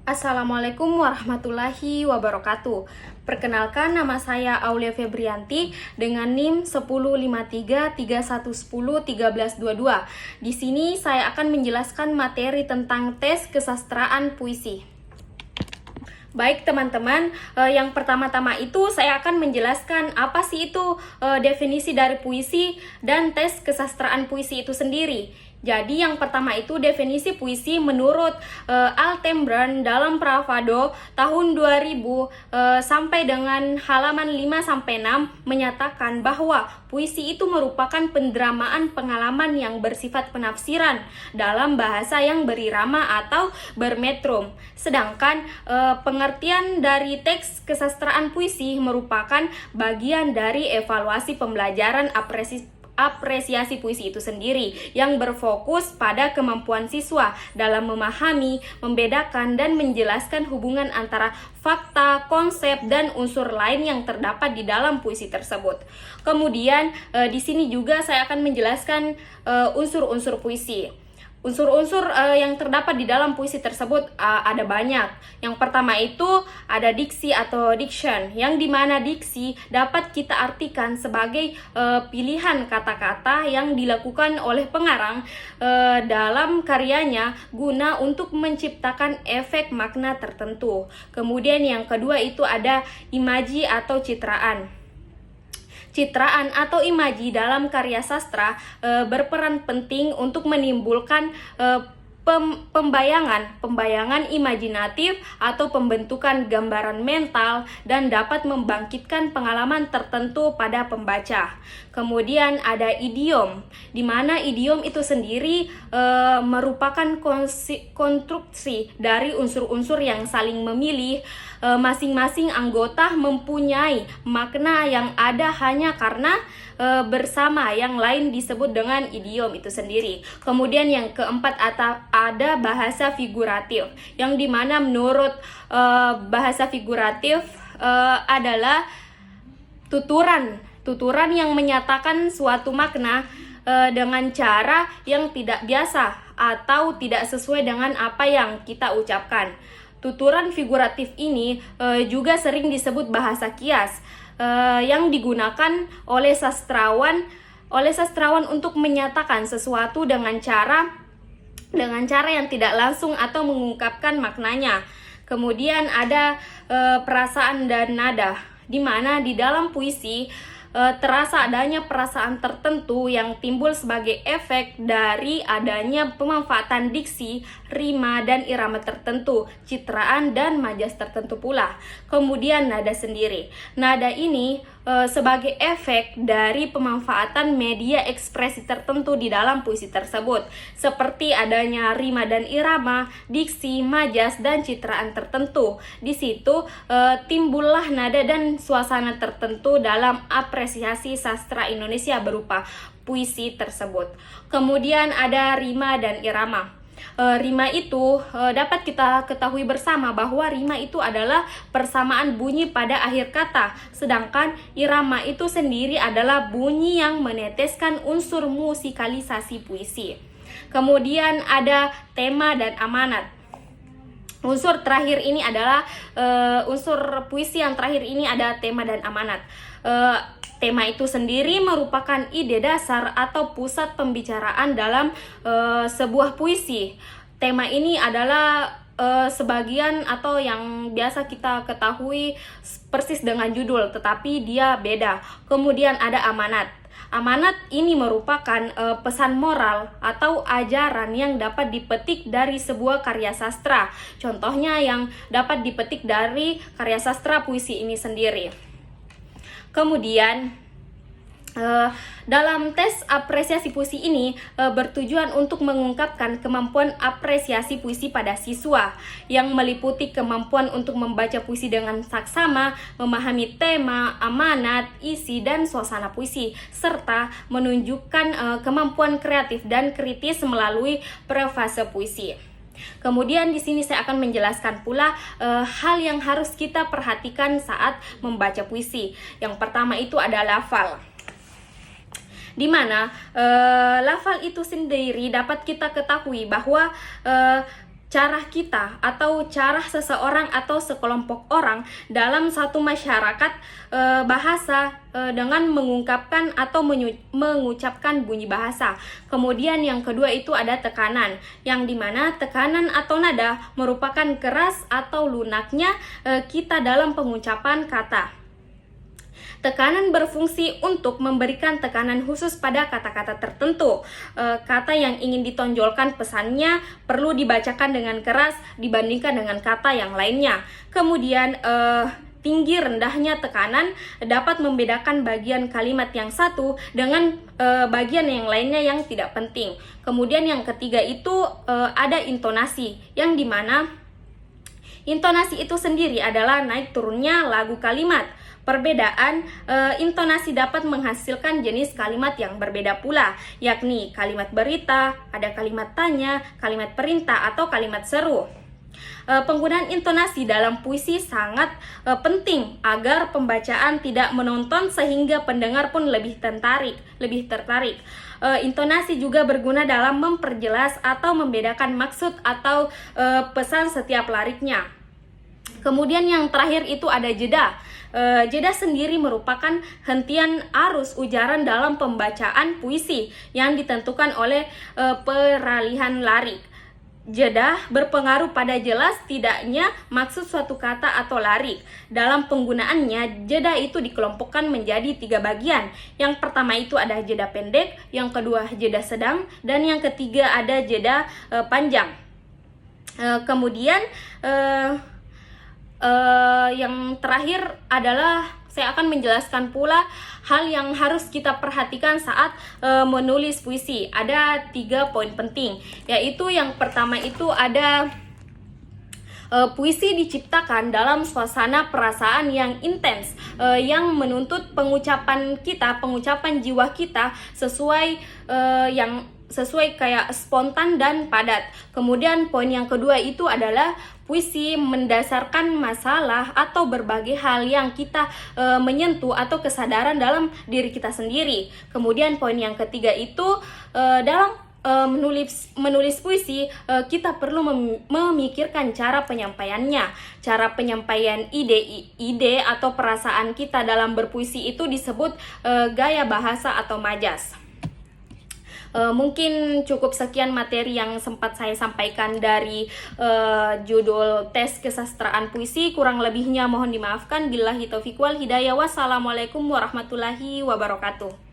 Assalamualaikum warahmatullahi wabarakatuh. Perkenalkan, nama saya Aulia Febrianti dengan NIM 105331101322. Di sini saya akan menjelaskan materi tentang tes kesastraan puisi. Baik teman-teman, yang pertama-tama itu saya akan menjelaskan apa sih itu definisi dari puisi dan tes kesastraan puisi itu sendiri. Jadi yang pertama itu definisi puisi menurut Altembrun dalam Pravado tahun 2000 sampai dengan halaman 5-6 menyatakan bahwa puisi itu merupakan pendramaan pengalaman yang bersifat penafsiran dalam bahasa yang berirama atau bermetrum. Sedangkan pengertian dari teks kesastraan puisi merupakan bagian dari evaluasi pembelajaran apresiasi puisi itu sendiri yang berfokus pada kemampuan siswa dalam memahami, membedakan, dan menjelaskan hubungan antara fakta, konsep, dan unsur lain yang terdapat di dalam puisi tersebut. Kemudian di sini juga saya akan menjelaskan unsur-unsur puisi. Unsur-unsur yang terdapat di dalam puisi tersebut ada banyak. Yang pertama itu ada diksi atau diction, yang dimana diksi dapat kita artikan sebagai pilihan kata-kata yang dilakukan oleh pengarang dalam karyanya guna untuk menciptakan efek makna tertentu. Kemudian yang kedua itu ada imaji atau citraan. Citraan atau imaji dalam karya sastra berperan penting untuk menimbulkan pembayangan imajinatif atau pembentukan gambaran mental dan dapat membangkitkan pengalaman tertentu pada pembaca. Kemudian ada idiom, di mana idiom itu sendiri merupakan konstruksi dari unsur-unsur yang saling memilih. Masing-masing anggota mempunyai makna yang ada hanya karena bersama, yang lain disebut dengan idiom itu sendiri. Kemudian yang keempat ada bahasa figuratif, yang dimana menurut bahasa figuratif adalah tuturan yang menyatakan suatu makna dengan cara yang tidak biasa atau tidak sesuai dengan apa yang kita ucapkan. Tuturan figuratif ini juga sering disebut bahasa kias, yang digunakan oleh sastrawan untuk menyatakan sesuatu dengan cara yang tidak langsung atau mengungkapkan maknanya. Kemudian ada perasaan dan nada, di mana di dalam puisi terasa adanya perasaan tertentu yang timbul sebagai efek dari adanya pemanfaatan diksi, rima, dan irama tertentu, citraan, dan majas tertentu pula. Kemudian nada sendiri. Nada ini sebagai efek dari pemanfaatan media ekspresi tertentu di dalam puisi tersebut, seperti adanya rima dan irama, diksi, majas, dan citraan tertentu. Di situ timbullah nada dan suasana tertentu dalam apresiasi sastra Indonesia berupa puisi tersebut. Kemudian ada rima dan irama. Rima itu dapat kita ketahui bersama bahwa rima itu adalah persamaan bunyi pada akhir kata, sedangkan irama itu sendiri adalah bunyi yang meneteskan unsur musikalisasi puisi. Kemudian ada tema dan amanat. Unsur terakhir ini adalah unsur puisi yang terakhir ini ada tema dan amanat. Tema itu sendiri merupakan ide dasar atau pusat pembicaraan dalam sebuah puisi. Tema ini adalah sebagian atau yang biasa kita ketahui persis dengan judul, tetapi dia beda. Kemudian ada amanat. Amanat ini merupakan pesan moral atau ajaran yang dapat dipetik dari sebuah karya sastra. Contohnya yang dapat dipetik dari karya sastra puisi ini sendiri. Kemudian dalam tes apresiasi puisi ini bertujuan untuk mengungkapkan kemampuan apresiasi puisi pada siswa, yang meliputi kemampuan untuk membaca puisi dengan saksama, memahami tema, amanat, isi, dan suasana puisi, serta menunjukkan kemampuan kreatif dan kritis melalui prefase puisi. Kemudian di sini saya akan menjelaskan pula hal yang harus kita perhatikan saat membaca puisi. Yang pertama itu ada lafal, di mana lafal itu sendiri dapat kita ketahui bahwa cara kita atau cara seseorang atau sekelompok orang dalam satu masyarakat bahasa dengan mengungkapkan atau mengucapkan bunyi bahasa. Kemudian yang kedua itu ada tekanan, yang dimana tekanan atau nada merupakan keras atau lunaknya kita dalam pengucapan kata. Tekanan berfungsi untuk memberikan tekanan khusus pada kata-kata tertentu. Kata yang ingin ditonjolkan pesannya perlu dibacakan dengan keras dibandingkan dengan kata yang lainnya. Kemudian tinggi rendahnya tekanan dapat membedakan bagian kalimat yang satu dengan bagian yang lainnya yang tidak penting. Kemudian yang ketiga itu ada intonasi, yang dimana intonasi itu sendiri adalah naik turunnya lagu kalimat. Perbedaan intonasi dapat menghasilkan jenis kalimat yang berbeda pula, yakni kalimat berita, ada kalimat tanya, kalimat perintah, atau kalimat seru. Penggunaan intonasi dalam puisi sangat penting agar pembacaan tidak menonton sehingga pendengar pun lebih tertarik. Intonasi juga berguna dalam memperjelas atau membedakan maksud atau pesan setiap liriknya. Kemudian yang terakhir itu ada jeda. Jeda sendiri merupakan hentian arus ujaran dalam pembacaan puisi yang ditentukan oleh peralihan lirik. Jeda berpengaruh pada jelas tidaknya maksud suatu kata atau lirik. Dalam penggunaannya, jeda itu dikelompokkan menjadi 3 bagian. Yang pertama itu ada jeda pendek, yang kedua jeda sedang, dan yang ketiga ada jeda panjang. Kemudian yang terakhir adalah saya akan menjelaskan pula hal yang harus kita perhatikan saat menulis puisi. Ada 3 poin penting, yaitu yang pertama itu ada puisi diciptakan dalam suasana perasaan yang intens, yang menuntut pengucapan jiwa kita sesuai kayak spontan dan padat. Kemudian poin yang kedua itu adalah puisi mendasarkan masalah atau berbagai hal yang kita menyentuh atau kesadaran dalam diri kita sendiri. Kemudian poin yang ketiga itu dalam menulis puisi kita perlu memikirkan cara penyampaiannya. Cara penyampaian ide atau perasaan kita dalam berpuisi itu disebut gaya bahasa atau majas. Mungkin cukup sekian materi yang sempat saya sampaikan dari judul tes kesastraan puisi. Kurang lebihnya mohon dimaafkan. Billahi taufiq wal hidayah. Wassalamualaikum warahmatullahi wabarakatuh.